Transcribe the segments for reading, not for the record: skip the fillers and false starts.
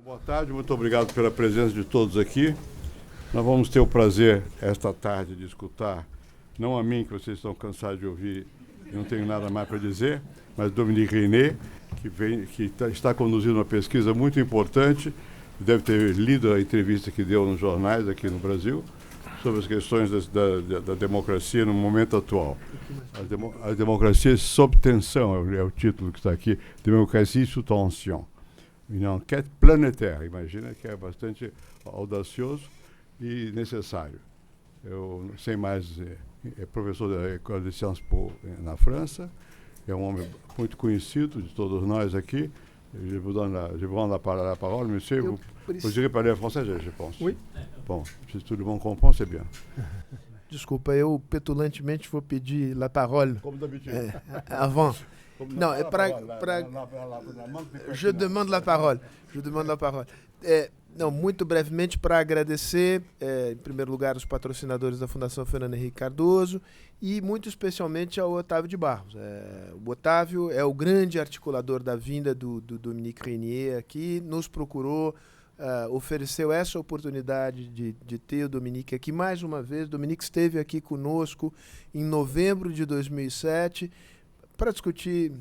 Boa tarde, muito obrigado pela presença de todos aqui. Nós vamos ter o prazer, esta tarde, de escutar, não a mim, que vocês estão cansados de ouvir, eu não tenho nada mais para dizer, mas Dominique René, que está conduzindo uma pesquisa muito importante, deve ter lido a entrevista que deu nos jornais aqui no Brasil, sobre as questões da democracia no momento atual. A democracia sob tensão é o título que está aqui, Démocratie sous tension. Uma enquête planétaire, imagina, que é bastante audacioso e necessário. Eu, sem mais, é professor da École de Sciences Po na França, é um homem muito conhecido de todos nós aqui. Je vous rends la parole, monsieur. Vous direz parler français, je pense. Oui. Bon, si tout le monde comprend, c'est bien. Desculpa, eu petulantemente vou pedir la parole. Comme d'habitude. Avant. Não, é para... Je demande la parole. Je demande la parole. Não, muito brevemente para agradecer, em primeiro lugar, os patrocinadores da Fundação Fernando Henrique Cardoso e muito especialmente ao Otávio de Barros. O Otávio é o grande articulador da vinda do Dominique René aqui, nos procurou, ofereceu essa oportunidade de ter o Dominique aqui mais uma vez. O Dominique esteve aqui conosco em novembro de 2007 para discutir...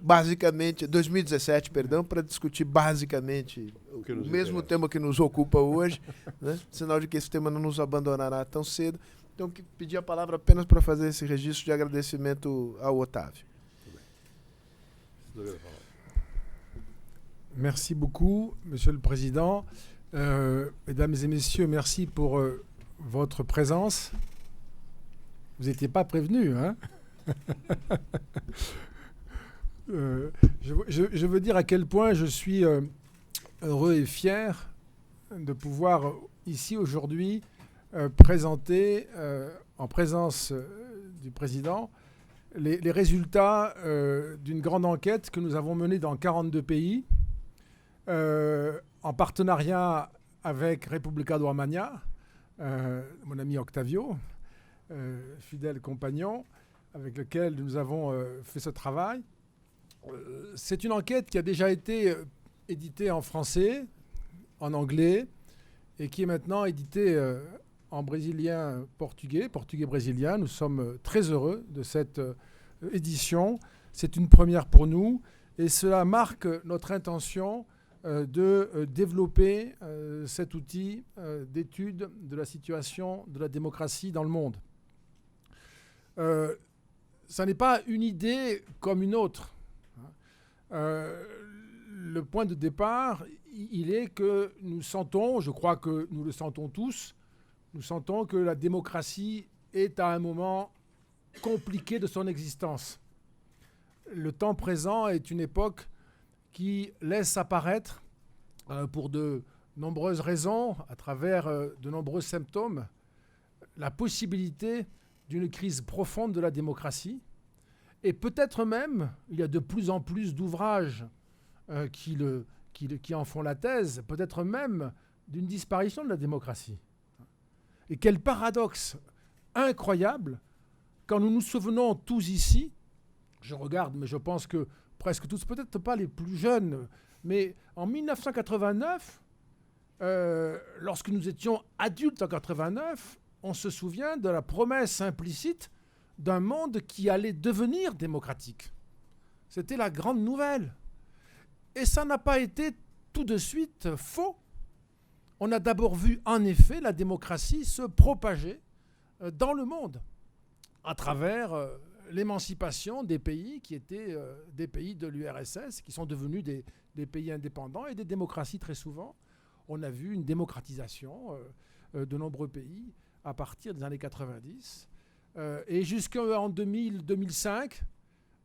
basicamente, 2017, perdão, para discutir basicamente o mesmo tema que nos ocupa hoje, né? Sinal de que esse tema não nos abandonará tão cedo. Então, pedi a palavra apenas para fazer esse registro de agradecimento ao Otávio. Merci beaucoup, Monsieur le Président. Mesdames et Messieurs, merci pour votre présence. Vous n'étiez pas prévenus, hein? Je veux dire à quel point je suis heureux et fier de pouvoir ici aujourd'hui présenter en présence du président les résultats d'une grande enquête que nous avons menée dans 42 pays en partenariat avec Repubblica do Armagna, mon ami Octavio, fidèle compagnon avec lequel nous avons fait ce travail. C'est une enquête qui a déjà été éditée en français, en anglais, et qui est maintenant éditée en portugais-brésilien. Nous sommes très heureux de cette édition. C'est une première pour nous, et cela marque notre intention de développer cet outil d'étude de la situation de la démocratie dans le monde. Ça n'est pas une idée comme une autre. Le point de départ, il est que nous sentons, je crois que nous le sentons tous, nous sentons que la démocratie est à un moment compliqué de son existence. Le temps présent est une époque qui laisse apparaître, pour de nombreuses raisons, à travers de nombreux symptômes, la possibilité d'une crise profonde de la démocratie. Et peut-être même, il y a de plus en plus d'ouvrages qui en font la thèse, peut-être même d'une disparition de la démocratie. Et quel paradoxe incroyable quand nous nous souvenons tous ici, je regarde, mais je pense que presque tous, peut-être pas les plus jeunes, mais en 1989, lorsque nous étions adultes en 89, on se souvient de la promesse implicite d'un monde qui allait devenir démocratique. C'était la grande nouvelle. Et ça n'a pas été tout de suite faux. On a d'abord vu, en effet, la démocratie se propager dans le monde à travers l'émancipation des pays qui étaient des pays de l'URSS, qui sont devenus des pays indépendants et des démocraties très souvent. On a vu une démocratisation de nombreux pays à partir des années 90. Et jusqu'en 2005,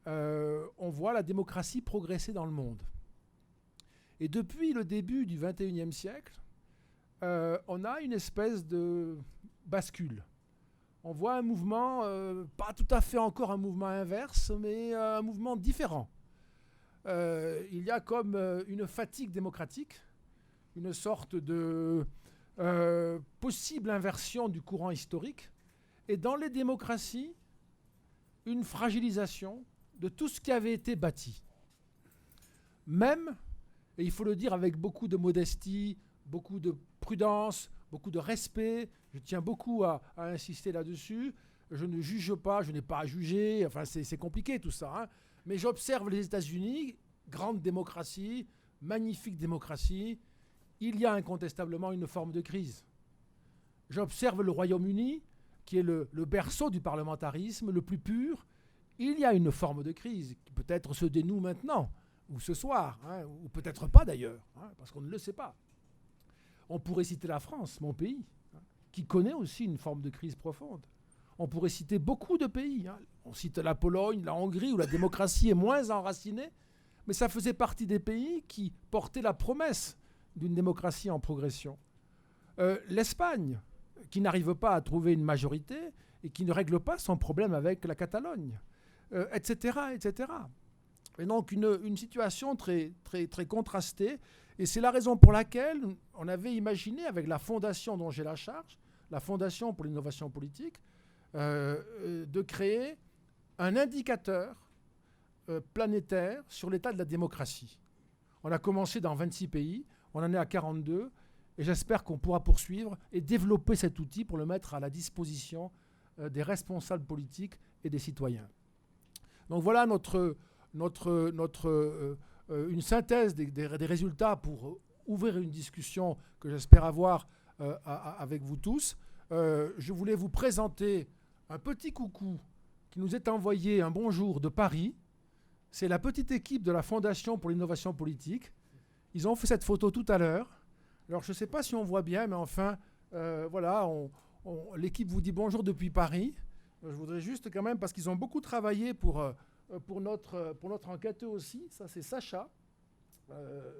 on voit la démocratie progresser dans le monde. Et depuis le début du XXIe siècle, on a une espèce de bascule. On voit un mouvement, pas tout à fait encore un mouvement inverse, mais un mouvement différent. Il y a comme une fatigue démocratique, une sorte de possible inversion du courant historique, et dans les démocraties, une fragilisation de tout ce qui avait été bâti. Même Et il faut le dire avec beaucoup de modestie, beaucoup de prudence, beaucoup de respect. Je tiens beaucoup à insister là-dessus. Je ne juge pas, je n'ai pas à juger. Enfin, c'est compliqué tout ça. Hein. Mais j'observe les États-Unis, grande démocratie, magnifique démocratie. Il y a incontestablement une forme de crise. J'observe le Royaume-Uni, qui est le berceau du parlementarisme, le plus pur. Il y a une forme de crise qui peut-être se dénoue maintenant, ou ce soir, hein, ou peut-être pas d'ailleurs, hein, parce qu'on ne le sait pas. On pourrait citer la France, mon pays, hein, qui connaît aussi une forme de crise profonde. On pourrait citer beaucoup de pays. Hein. On cite la Pologne, la Hongrie, où la démocratie est moins enracinée, mais ça faisait partie des pays qui portaient la promesse d'une démocratie en progression. L'Espagne, qui n'arrive pas à trouver une majorité et qui ne règle pas son problème avec la Catalogne, etc., etc. Et donc une situation très, très, très contrastée. Et c'est la raison pour laquelle on avait imaginé, avec la fondation dont j'ai la charge, la Fondation pour l'innovation politique, de créer un indicateur planétaire sur l'état de la démocratie. On a commencé dans 26 pays, on en est à 42, et j'espère qu'on pourra poursuivre et développer cet outil pour le mettre à la disposition des responsables politiques et des citoyens. Donc voilà une synthèse des résultats pour ouvrir une discussion que j'espère avoir avec vous tous. Je voulais vous présenter un petit coucou qui nous est envoyé, un bonjour de Paris. C'est la petite équipe de la Fondation pour l'innovation politique. Ils ont fait cette photo tout à l'heure. Alors je ne sais pas si on voit bien, mais enfin, voilà, l'équipe vous dit bonjour depuis Paris. Je voudrais juste quand même, parce qu'ils ont beaucoup travaillé pour notre enquête eux aussi. Ça, c'est Sacha,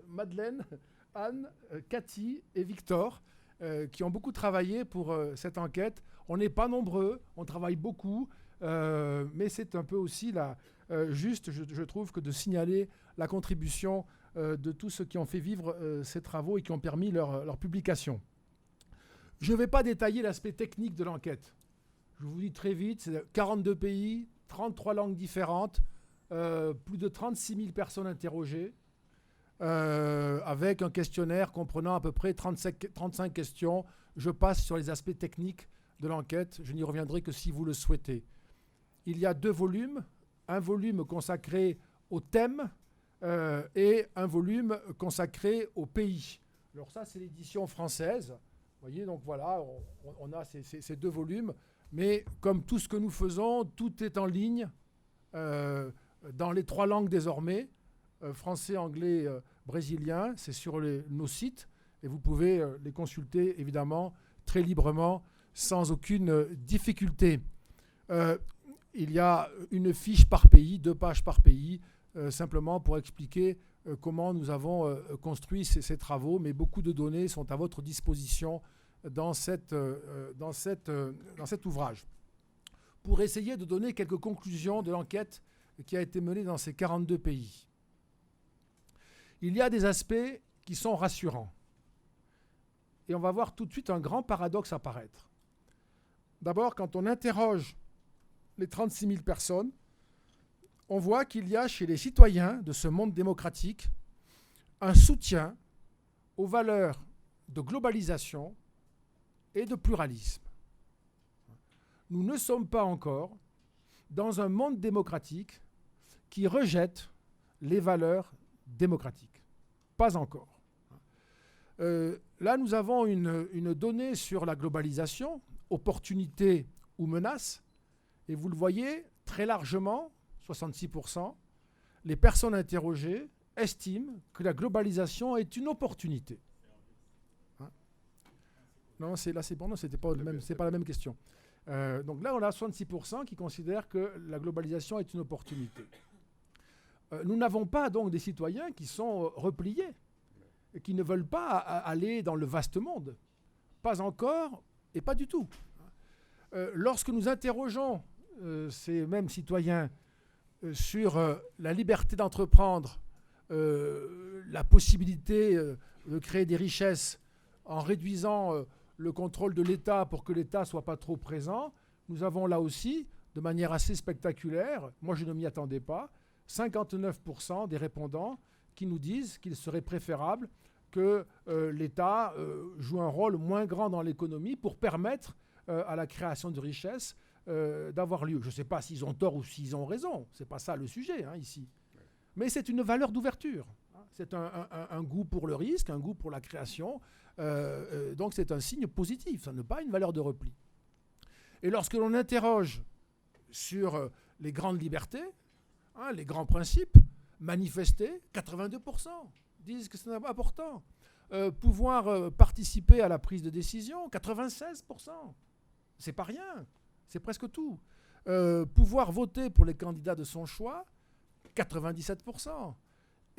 Madeleine, Anne, Cathy et Victor, qui ont beaucoup travaillé pour cette enquête. On n'est pas nombreux, on travaille beaucoup, mais c'est un peu aussi juste, je trouve, que de signaler la contribution de tous ceux qui ont fait vivre ces travaux et qui ont permis leur publication. Je ne vais pas détailler l'aspect technique de l'enquête. Je vous dis très vite, c'est 42 pays, 33 langues différentes, plus de 36 000 personnes interrogées, avec un questionnaire comprenant à peu près 35 questions. Je passe sur les aspects techniques de l'enquête. Je n'y reviendrai que si vous le souhaitez. Il y a 2 volumes. Un volume consacré au thème et un volume consacré au pays. Alors ça, c'est l'édition française. Vous voyez, donc voilà, on a ces 2 volumes. Mais comme tout ce que nous faisons, tout est en ligne dans les 3 langues désormais, français, anglais, brésilien. C'est sur nos sites et vous pouvez les consulter évidemment très librement, sans aucune difficulté. Il y a une fiche par pays, 2 pages par pays, simplement pour expliquer comment nous avons construit ces travaux, mais beaucoup de données sont à votre disposition dans cet ouvrage. Pour essayer de donner quelques conclusions de l'enquête qui a été menée dans ces 42 pays. Il y a des aspects qui sont rassurants. Et on va voir tout de suite un grand paradoxe apparaître. D'abord, quand on interroge les 36 000 personnes, on voit qu'il y a chez les citoyens de ce monde démocratique un soutien aux valeurs de globalisation et de pluralisme. Nous ne sommes pas encore dans un monde démocratique qui rejette les valeurs démocratiques. Pas encore. Là, nous avons une donnée sur la globalisation, opportunité ou menace, et vous le voyez, très largement, 66%, les personnes interrogées estiment que la globalisation est une opportunité. Hein? Non, là c'est bon, non, c'est pas la même question. Donc là, on a 66% qui considèrent que la globalisation est une opportunité. Nous n'avons pas donc des citoyens qui sont repliés et qui ne veulent pas aller dans le vaste monde. Pas encore et pas du tout. Lorsque nous interrogeons ces mêmes citoyens sur la liberté d'entreprendre, la possibilité de créer des richesses en réduisant le contrôle de l'État pour que l'État ne soit pas trop présent, nous avons là aussi, de manière assez spectaculaire, moi je ne m'y attendais pas, 59% des répondants qui nous disent qu'il serait préférable que l'État joue un rôle moins grand dans l'économie pour permettre à la création de richesses d'avoir lieu. Je ne sais pas s'ils ont tort ou s'ils ont raison. Ce n'est pas ça le sujet ici. Mais c'est une valeur d'ouverture. C'est un goût pour le risque, un goût pour la création. Donc c'est un signe positif. Ça n'est pas une valeur de repli. Et lorsque l'on interroge sur les grandes libertés, les grands principes, manifester, 82% disent que c'est important. Pouvoir participer à la prise de décision, 96%. C'est pas rien, c'est presque tout. Pouvoir voter pour les candidats de son choix, 97%.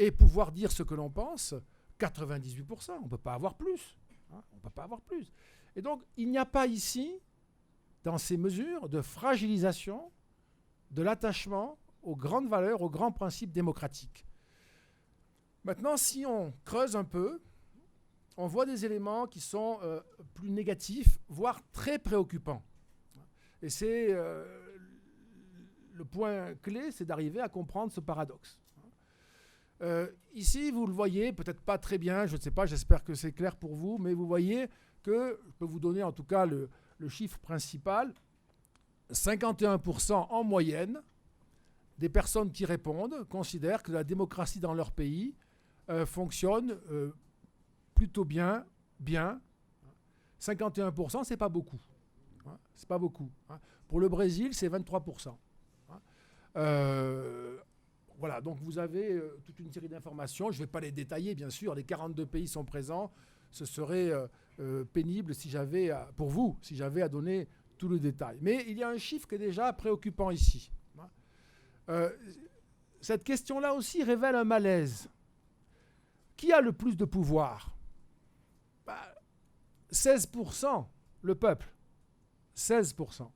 Et pouvoir dire ce que l'on pense, 98%. On ne peut pas avoir plus. On ne peut pas avoir plus. Et donc, il n'y a pas ici, dans ces mesures, de fragilisation de l'attachement aux grandes valeurs, aux grands principes démocratiques. Maintenant, si on creuse un peu, on voit des éléments qui sont plus négatifs, voire très préoccupants. Et c'est le point clé, c'est d'arriver à comprendre ce paradoxe. Ici, vous le voyez, peut-être pas très bien, je ne sais pas, j'espère que c'est clair pour vous, mais vous voyez que, je peux vous donner en tout cas le chiffre principal, 51% en moyenne des personnes qui répondent considèrent que la démocratie dans leur pays fonctionne plutôt bien. 51%, c'est pas beaucoup. C'est pas beaucoup. Pour le Brésil, c'est 23%. Voilà, donc vous avez toute une série d'informations. Je ne vais pas les détailler, bien sûr. Les 42 pays sont présents. Ce serait pénible pour vous, si j'avais à donner tout le détail. Mais il y a un chiffre qui est déjà préoccupant ici. Cette question-là aussi révèle un malaise. Qui a le plus de pouvoir ? 16%, le peuple. 16%.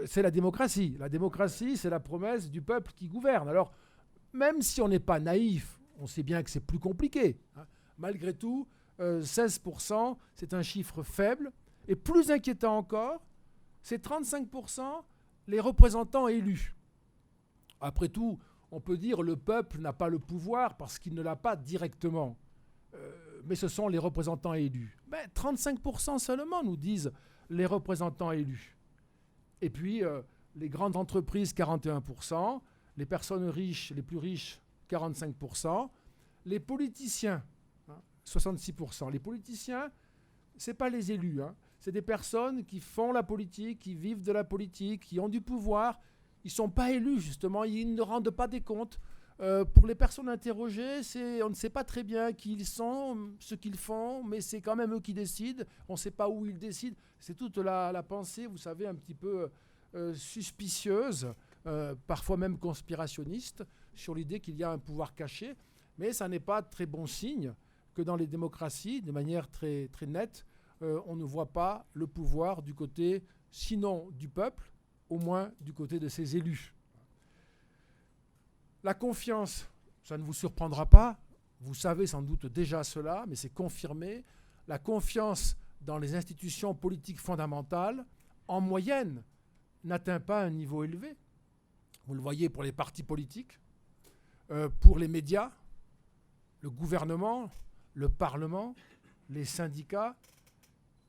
C'est la démocratie. La démocratie, c'est la promesse du peuple qui gouverne. Alors, même si on n'est pas naïf, on sait bien que c'est plus compliqué. Malgré tout, 16%, c'est un chiffre faible. Et plus inquiétant encore, c'est 35% les représentants élus. Après tout, on peut dire que le peuple n'a pas le pouvoir parce qu'il ne l'a pas directement. Mais ce sont les représentants élus. 35% seulement, nous disent les représentants élus. Et puis, les grandes entreprises, 41%, les personnes riches, les plus riches, 45%, les politiciens, 66%. Les politiciens, ce n'est pas les élus, c'est des personnes qui font la politique, qui vivent de la politique, qui ont du pouvoir. Ils ne sont pas élus, justement, ils ne rendent pas des comptes. Pour les personnes interrogées, on ne sait pas très bien qui ils sont, ce qu'ils font, mais c'est quand même eux qui décident. On ne sait pas où ils décident. C'est toute la pensée, vous savez, un petit peu suspicieuse, parfois même conspirationniste, sur l'idée qu'il y a un pouvoir caché. Mais ça n'est pas très bon signe que dans les démocraties, de manière très, très nette, on ne voit pas le pouvoir du côté, sinon du peuple, au moins du côté de ses élus. La confiance, ça ne vous surprendra pas, vous savez sans doute déjà cela, mais c'est confirmé. La confiance dans les institutions politiques fondamentales, en moyenne, n'atteint pas un niveau élevé. Vous le voyez pour les partis politiques, pour les médias, le gouvernement, le Parlement, les syndicats,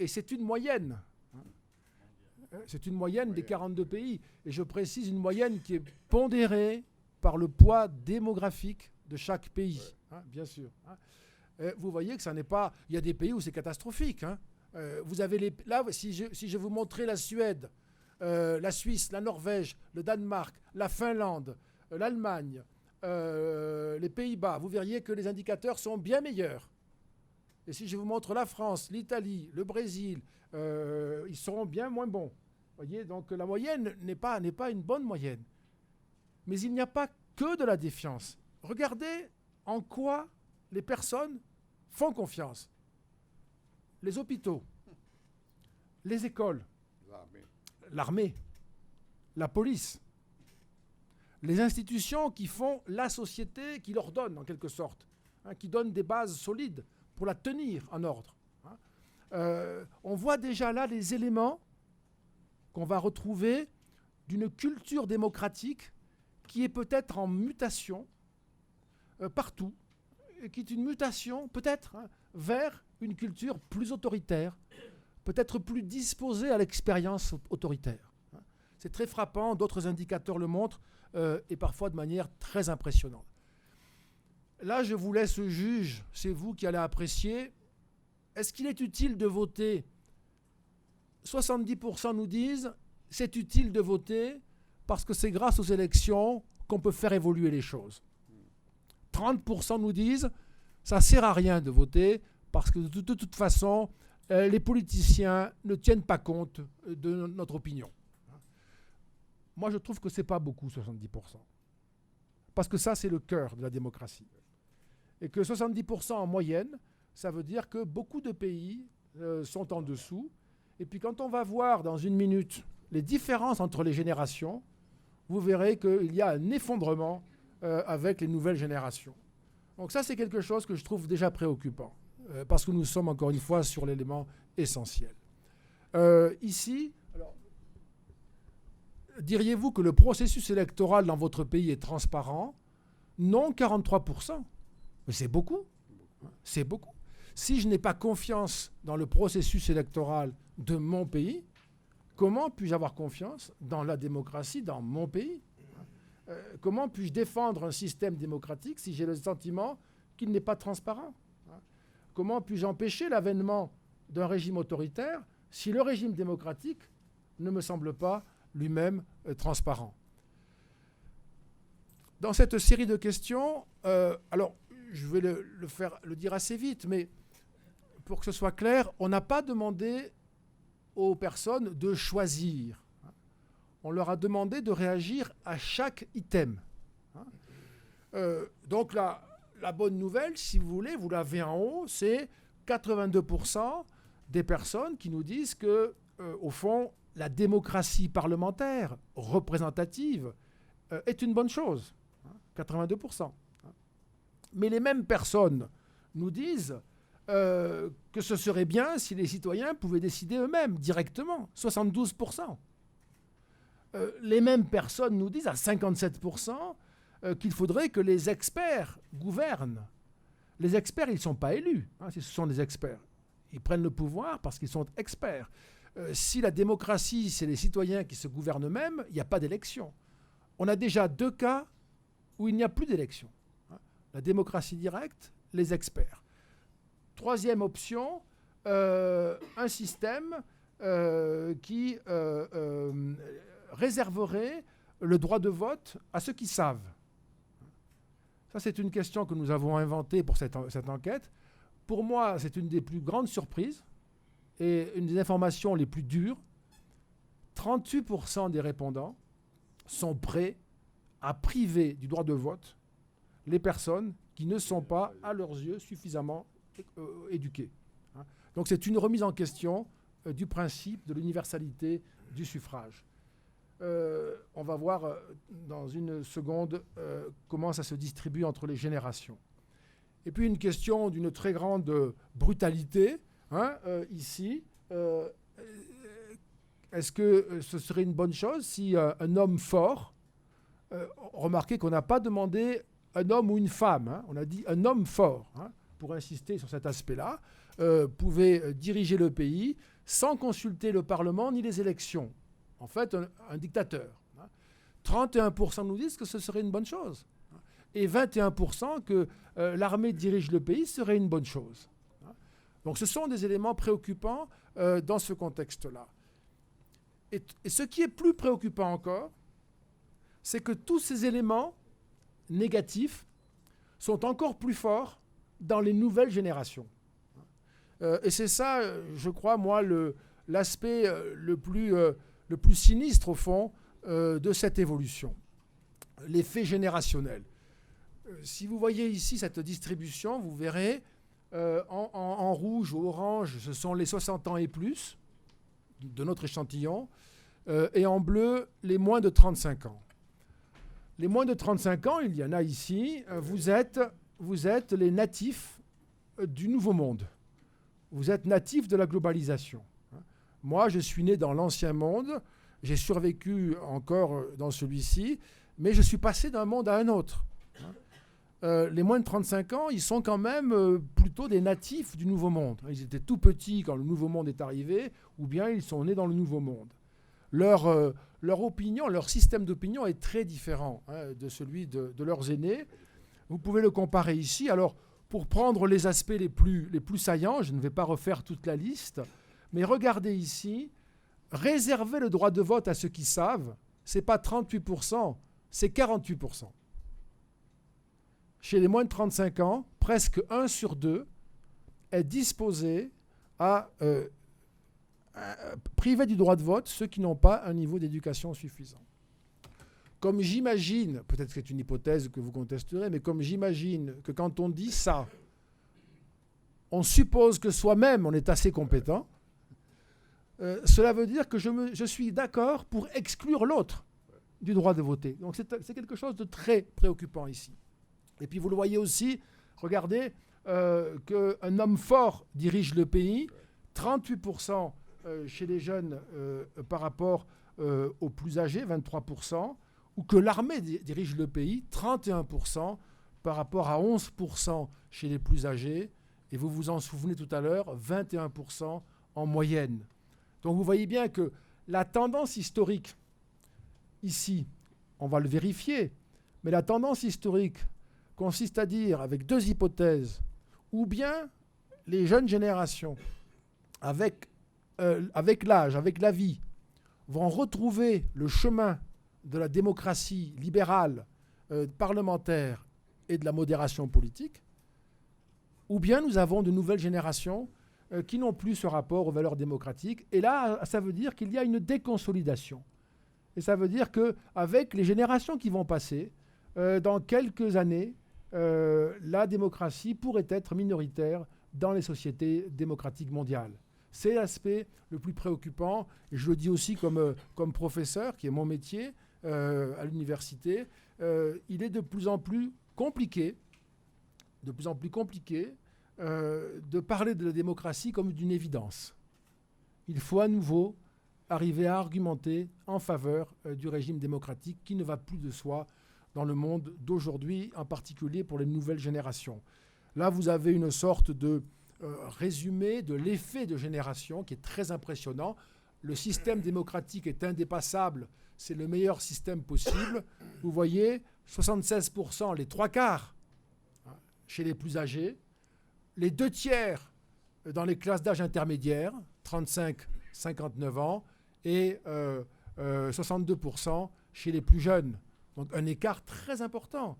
et c'est une moyenne. C'est une moyenne des 42 pays. Et je précise une moyenne qui est pondérée par le poids démographique de chaque pays, bien sûr. Vous voyez que ça n'est pas... Il y a des pays où c'est catastrophique. Vous avez là, si je vous montrais la Suède, la Suisse, la Norvège, le Danemark, la Finlande, l'Allemagne, les Pays-Bas, vous verriez que les indicateurs sont bien meilleurs. Et si je vous montre la France, l'Italie, le Brésil, ils seront bien moins bons. Vous voyez, donc la moyenne n'est pas une bonne moyenne. Mais il n'y a pas que de la défiance. Regardez en quoi les personnes font confiance. Les hôpitaux, les écoles, l'armée, la police, les institutions qui font la société, qui leur donnent en quelque sorte, qui donnent des bases solides pour la tenir en ordre. On voit déjà là les éléments qu'on va retrouver d'une culture démocratique qui est peut-être en mutation, partout, et qui est une mutation peut-être vers une culture plus autoritaire, peut-être plus disposée à l'expérience autoritaire. C'est très frappant, d'autres indicateurs le montrent, et parfois de manière très impressionnante. Là, je vous laisse juge, c'est vous qui allez apprécier. Est-ce qu'il est utile de voter ? 70% nous disent c'est utile de voter parce que c'est grâce aux élections qu'on peut faire évoluer les choses. 30% nous disent ça ne sert à rien de voter parce que de toute façon, les politiciens ne tiennent pas compte de notre opinion. Moi, je trouve que ce n'est pas beaucoup, 70%. Parce que ça, c'est le cœur de la démocratie. Et que 70% en moyenne, ça veut dire que beaucoup de pays sont en dessous. Et puis quand on va voir dans une minute les différences entre les générations, vous verrez qu'il y a un effondrement avec les nouvelles générations. Donc ça, c'est quelque chose que je trouve déjà préoccupant, parce que nous sommes encore une fois sur l'élément essentiel. Ici, alors, diriez-vous que le processus électoral dans votre pays est transparent ? Non, 43%. Mais c'est beaucoup. C'est beaucoup. Si je n'ai pas confiance dans le processus électoral de mon pays, comment puis-je avoir confiance dans la démocratie dans mon pays ? Comment puis-je défendre un système démocratique si j'ai le sentiment qu'il n'est pas transparent ? Comment puis-je empêcher l'avènement d'un régime autoritaire si le régime démocratique ne me semble pas lui-même transparent ? Dans cette série de questions, alors je vais le dire assez vite, mais pour que ce soit clair, on n'a pas demandé aux personnes de choisir. On leur a demandé de réagir à chaque item. Donc la bonne nouvelle, si vous voulez, vous l'avez en haut, c'est 82% des personnes qui nous disent que, au fond, la démocratie parlementaire représentative est une bonne chose. 82%. Mais les mêmes personnes nous disent que ce serait bien si les citoyens pouvaient décider eux-mêmes, directement, 72%. Les mêmes personnes nous disent à 57% qu'il faudrait que les experts gouvernent. Les experts, ils ne sont pas élus, ce sont des experts. Ils prennent le pouvoir parce qu'ils sont experts. Si la démocratie, c'est les citoyens qui se gouvernent eux-mêmes, il n'y a pas d'élection. On a déjà 2 cas où il n'y a plus d'élection. La démocratie directe, les experts. 3e option, un système qui réserverait le droit de vote à ceux qui savent. Ça, c'est une question que nous avons inventée pour cette enquête. Pour moi, c'est une des plus grandes surprises et une des informations les plus dures. 38% des répondants sont prêts à priver du droit de vote les personnes qui ne sont pas, à leurs yeux, suffisamment éduquées. Donc c'est une remise en question du principe de l'universalité du suffrage. On va voir dans une seconde comment ça se distribue entre les générations. Et puis une question d'une très grande brutalité, ici. Est-ce que ce serait une bonne chose si un homme fort, remarquez qu'on n'a pas demandé un homme ou une femme, on a dit un homme fort, pour insister sur cet aspect-là, pouvait diriger le pays sans consulter le Parlement ni les élections. En fait, un dictateur. 31% nous disent que ce serait une bonne chose. Et 21% que l'armée dirige le pays serait une bonne chose. Donc ce sont des éléments préoccupants dans ce contexte-là. Et ce qui est plus préoccupant encore, c'est que tous ces éléments négatifs sont encore plus forts dans les nouvelles générations. Et c'est ça, je crois, moi, l'aspect le plus sinistre, au fond, de cette évolution. L'effet générationnel. Si vous voyez ici cette distribution, vous verrez, en rouge ou orange, ce sont les 60 ans et plus de notre échantillon, et en bleu, les moins de 35 ans. Les moins de 35 ans, il y en a ici, vous êtes les natifs du Nouveau Monde. Vous êtes natifs de la globalisation. Moi, je suis né dans l'Ancien Monde, j'ai survécu encore dans celui-ci, mais je suis passé d'un monde à un autre. les moins de 35 ans, ils sont quand même plutôt des natifs du Nouveau Monde. Ils étaient tout petits quand le Nouveau Monde est arrivé, ou bien ils sont nés dans le Nouveau Monde. Leur opinion, leur système d'opinion est très différent de celui de leurs aînés. Vous pouvez le comparer ici. Alors, pour prendre les aspects les plus saillants, je ne vais pas refaire toute la liste, mais regardez ici, réserver le droit de vote à ceux qui savent, ce n'est pas 38%, c'est 48%. Chez les moins de 35 ans, presque 1 sur 2 est disposé à priver du droit de vote ceux qui n'ont pas un niveau d'éducation suffisant. Comme j'imagine, peut-être que c'est une hypothèse que vous contesterez, mais comme j'imagine que quand on dit ça, on suppose que soi-même on est assez compétent, cela veut dire que je suis d'accord pour exclure l'autre du droit de voter. Donc c'est quelque chose de très préoccupant ici. Et puis vous le voyez aussi, regardez qu'un homme fort dirige le pays, 38% chez les jeunes par rapport aux plus âgés, 23%, ou que l'armée dirige le pays, 31% par rapport à 11% chez les plus âgés, et vous vous en souvenez tout à l'heure, 21% en moyenne. Donc vous voyez bien que la tendance historique, ici, on va le vérifier, mais la tendance historique consiste à dire, avec deux hypothèses, ou bien les jeunes générations, avec l'âge, avec la vie, vont retrouver le chemin de la démocratie libérale, parlementaire et de la modération politique, ou bien nous avons de nouvelles générations qui n'ont plus ce rapport aux valeurs démocratiques. Et là, ça veut dire qu'il y a une déconsolidation. Et ça veut dire qu'avec les générations qui vont passer, dans quelques années, la démocratie pourrait être minoritaire dans les sociétés démocratiques mondiales. C'est l'aspect le plus préoccupant. Et je le dis aussi comme professeur, qui est mon métier à l'université. Il est de plus en plus compliqué de parler de la démocratie comme d'une évidence. Il faut à nouveau arriver à argumenter en faveur du régime démocratique qui ne va plus de soi dans le monde d'aujourd'hui, en particulier pour les nouvelles générations. Là, vous avez une sorte de résumé de l'effet de génération qui est très impressionnant. Le système démocratique est indépassable, c'est le meilleur système possible. Vous voyez, 76%, les 3/4 chez les plus âgés, les 2/3 dans les classes d'âge intermédiaires, 35-59 ans, et 62% chez les plus jeunes. Donc un écart très important.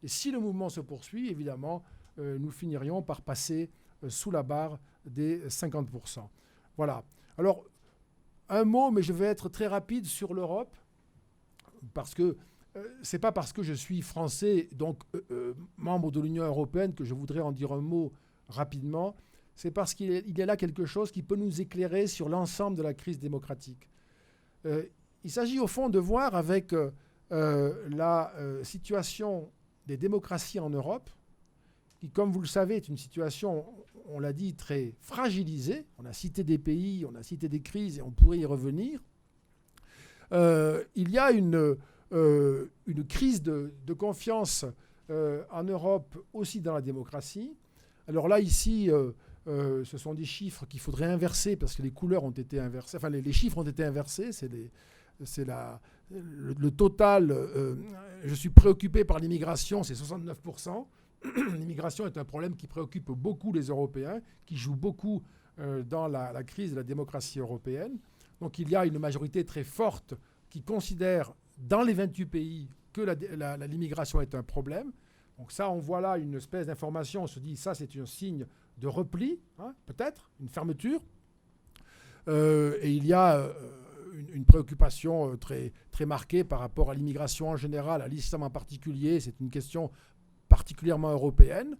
Et si le mouvement se poursuit, évidemment, nous finirions par passer sous la barre des 50%. Voilà. Alors, un mot, mais je vais être très rapide sur l'Europe, parce que c'est pas parce que je suis français, donc membre de l'Union européenne, que je voudrais en dire un mot rapidement. C'est parce qu'il y a là quelque chose qui peut nous éclairer sur l'ensemble de la crise démocratique. Il s'agit au fond de voir avec la situation des démocraties en Europe, qui, comme vous le savez, est une situation, on l'a dit, très fragilisée. On a cité des pays, on a cité des crises, et on pourrait y revenir. Il y a une crise de confiance en Europe, aussi dans la démocratie. Alors là, ici, ce sont des chiffres qu'il faudrait inverser, parce que les couleurs ont été inversées. Enfin, les chiffres ont été inversés. C'est le total. Je suis préoccupé par l'immigration, c'est 69%. L'immigration est un problème qui préoccupe beaucoup les Européens, qui joue beaucoup dans la crise de la démocratie européenne. Donc il y a une majorité très forte qui considère, dans les 28 pays, que l'immigration est un problème. Donc ça, on voit là une espèce d'information, on se dit, ça c'est un signe de repli, peut-être, une fermeture. Et il y a une préoccupation très, très marquée par rapport à l'immigration en général, à l'islam en particulier. C'est une question particulièrement européenne.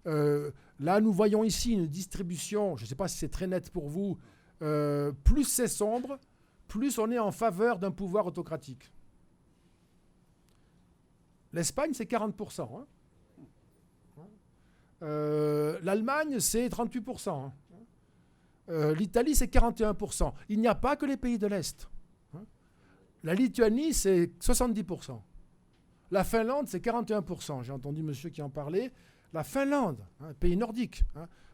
Là, nous voyons ici une distribution, je ne sais pas si c'est très net pour vous, plus c'est sombre, plus on est en faveur d'un pouvoir autocratique. L'Espagne, c'est 40%. L'Allemagne, c'est 38%. L'Italie, c'est 41%. Il n'y a pas que les pays de l'Est. La Lituanie, c'est 70%. La Finlande, c'est 41%. J'ai entendu monsieur qui en parlait. La Finlande, un pays nordique,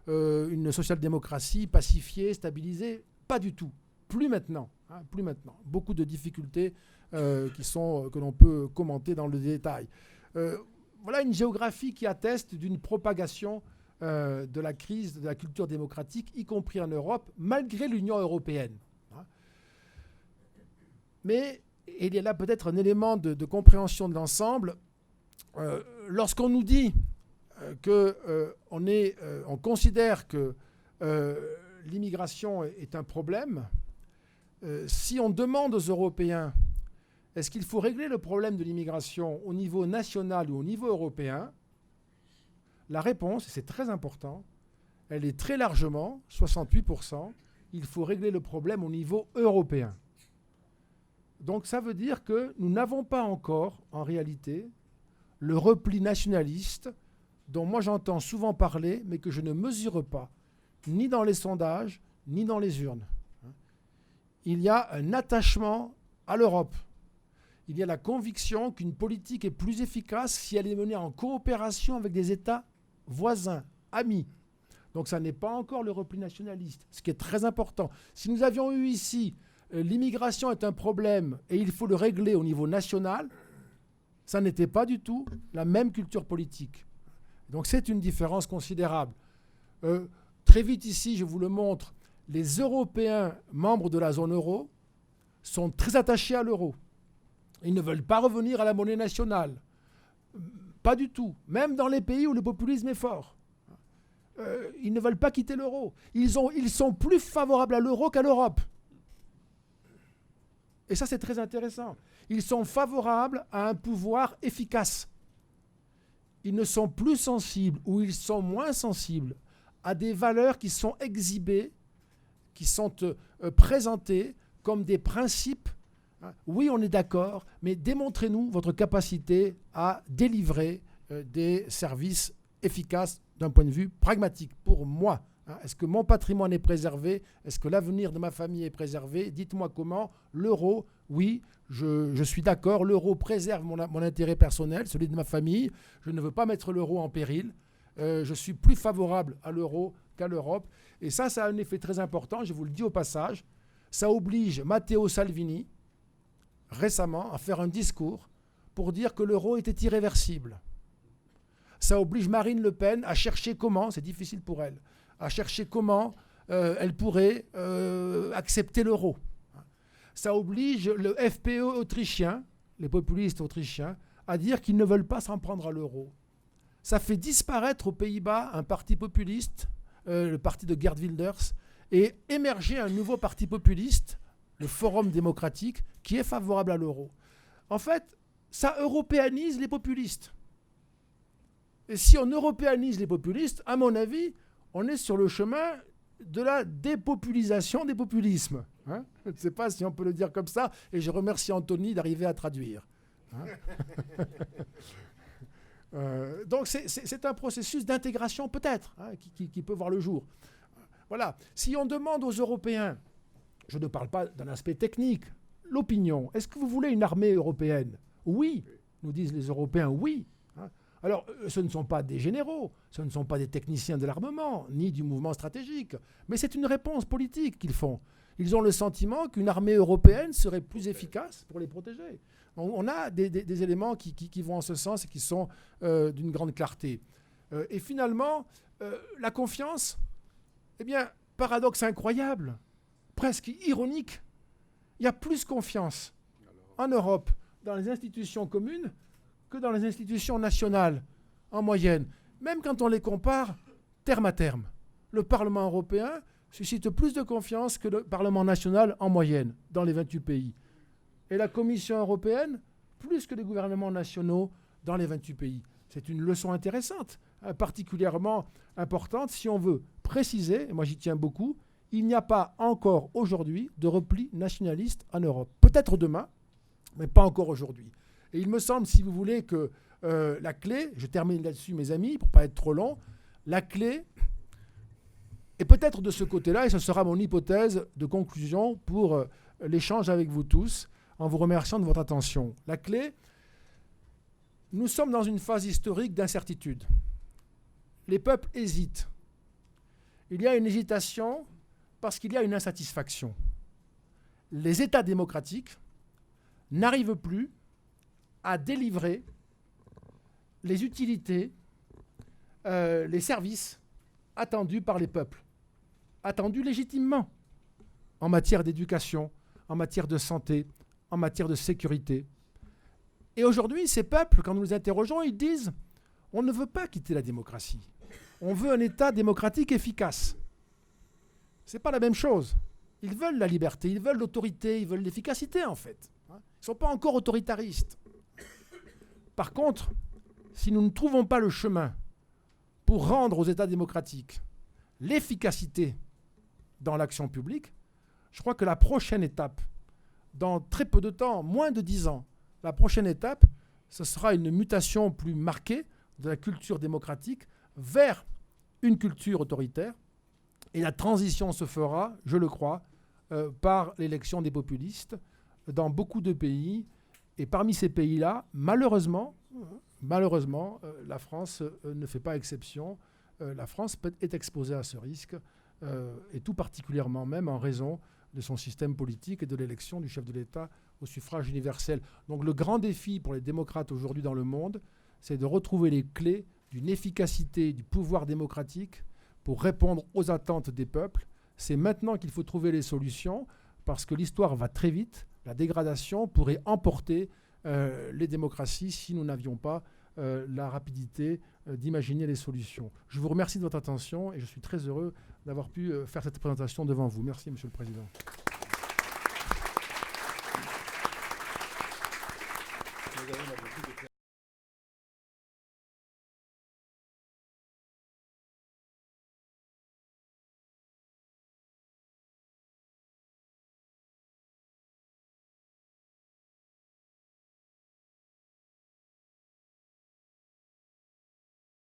une social-démocratie pacifiée, stabilisée, pas du tout. Plus maintenant. Plus maintenant. Beaucoup de difficultés que l'on peut commenter dans le détail. Voilà une géographie qui atteste d'une propagation de la crise de la culture démocratique, y compris en Europe, malgré l'Union européenne. Mais il y a là peut-être un élément de compréhension de l'ensemble. Lorsqu'on nous dit on considère que l'immigration est un problème, si on demande aux Européens est-ce qu'il faut régler le problème de l'immigration au niveau national ou au niveau européen, la réponse, et c'est très important, elle est très largement, 68%, il faut régler le problème au niveau européen. Donc ça veut dire que nous n'avons pas encore, en réalité, le repli nationaliste dont moi j'entends souvent parler, mais que je ne mesure pas, ni dans les sondages, ni dans les urnes. Il y a un attachement à l'Europe. Il y a la conviction qu'une politique est plus efficace si elle est menée en coopération avec des États voisins, amis. Donc ça n'est pas encore le repli nationaliste, ce qui est très important. Si nous avions eu ici l'immigration est un problème et il faut le régler au niveau national, ça n'était pas du tout la même culture politique. Donc c'est une différence considérable. Très vite ici, je vous le montre, les Européens membres de la zone euro sont très attachés à l'euro. Ils ne veulent pas revenir à la monnaie nationale. Pas du tout. Même dans les pays où le populisme est fort. Ils ne veulent pas quitter l'euro. Ils sont plus favorables à l'euro qu'à l'Europe. Et ça, c'est très intéressant. Ils sont favorables à un pouvoir efficace. Ils ne sont plus sensibles ou ils sont moins sensibles à des valeurs qui sont exhibées, qui sont présentées comme des principes. Oui, on est d'accord, mais démontrez-nous votre capacité à délivrer des services efficaces d'un point de vue pragmatique. Pour moi, est-ce que mon patrimoine est préservé? Est-ce que l'avenir de ma famille est préservé? Dites-moi comment. L'euro, oui, je suis d'accord. L'euro préserve mon intérêt personnel, celui de ma famille. Je ne veux pas mettre l'euro en péril. Je suis plus favorable à l'euro qu'à l'Europe. Et ça a un effet très important, je vous le dis au passage. Ça oblige Matteo Salvini, récemment, à faire un discours pour dire que l'euro était irréversible. Ça oblige Marine Le Pen à chercher comment, c'est difficile pour elle, à chercher comment elle pourrait accepter l'euro. Ça oblige le FPÖ autrichien, les populistes autrichiens, à dire qu'ils ne veulent pas s'en prendre à l'euro. Ça fait disparaître aux Pays-Bas un parti populiste, le parti de Geert Wilders, et émerger un nouveau parti populiste, le Forum démocratique, qui est favorable à l'euro. En fait, ça européanise les populistes. Et si on européanise les populistes, à mon avis, on est sur le chemin de la dépopulisation des populismes. Je ne sais pas si on peut le dire comme ça, et je remercie Anthony d'arriver à traduire. Donc c'est un processus d'intégration peut-être qui peut voir le jour. Voilà. Si on demande aux Européens, je ne parle pas d'un aspect technique, l'opinion, est-ce que vous voulez une armée européenne? Oui, nous disent les Européens, oui. Alors, ce ne sont pas des généraux, ce ne sont pas des techniciens de l'armement, ni du mouvement stratégique, mais c'est une réponse politique qu'ils font. Ils ont le sentiment qu'une armée européenne serait plus efficace pour les protéger. On a des éléments qui vont en ce sens et qui sont d'une grande clarté. Et finalement, la confiance, eh bien, paradoxe incroyable, presque ironique, il y a plus confiance en Europe dans les institutions communes que dans les institutions nationales, en moyenne. Même quand on les compare terme à terme. Le Parlement européen suscite plus de confiance que le Parlement national en moyenne, dans les 28 pays. Et la Commission européenne, plus que les gouvernements nationaux dans les 28 pays. C'est une leçon intéressante, particulièrement importante si on veut préciser, et moi j'y tiens beaucoup, il n'y a pas encore aujourd'hui de repli nationaliste en Europe. Peut-être demain, mais pas encore aujourd'hui. Et il me semble, si vous voulez, que la clé, je termine là-dessus mes amis, pour ne pas être trop long, la clé est peut-être de ce côté-là, et ce sera mon hypothèse de conclusion pour l'échange avec vous tous, en vous remerciant de votre attention. La clé, Nous sommes dans une phase historique d'incertitude. Les peuples hésitent. Il y a une hésitation parce qu'il y a une insatisfaction. Les États démocratiques n'arrivent plus à délivrer les utilités, les services attendus par les peuples, attendus légitimement en matière d'éducation, en matière de santé, en matière de sécurité. Et aujourd'hui, ces peuples, quand nous les interrogeons, ils disent « on ne veut pas quitter la démocratie, on veut un État démocratique efficace ». Ce n'est pas la même chose. Ils veulent la liberté, ils veulent l'autorité, ils veulent l'efficacité en fait. Ils ne sont pas encore autoritaristes. Par contre, si nous ne trouvons pas le chemin pour rendre aux États démocratiques l'efficacité dans l'action publique, je crois que la prochaine étape, dans très peu de temps, moins de 10 ans, la prochaine étape, ce sera une mutation plus marquée de la culture démocratique vers une culture autoritaire. Et la transition se fera, je le crois, par l'élection des populistes dans beaucoup de pays. Et parmi ces pays-là, malheureusement, la France ne fait pas exception. La France est exposée à ce risque, et tout particulièrement même en raison de son système politique et de l'élection du chef de l'État au suffrage universel. Donc le grand défi pour les démocrates aujourd'hui dans le monde, c'est de retrouver les clés d'une efficacité du pouvoir démocratique pour répondre aux attentes des peuples. C'est maintenant qu'il faut trouver les solutions, parce que l'histoire va très vite. La dégradation pourrait emporter les démocraties si nous n'avions pas la rapidité d'imaginer les solutions. Je vous remercie de votre attention et je suis très heureux d'avoir pu faire cette présentation devant vous. Merci, Monsieur le Président.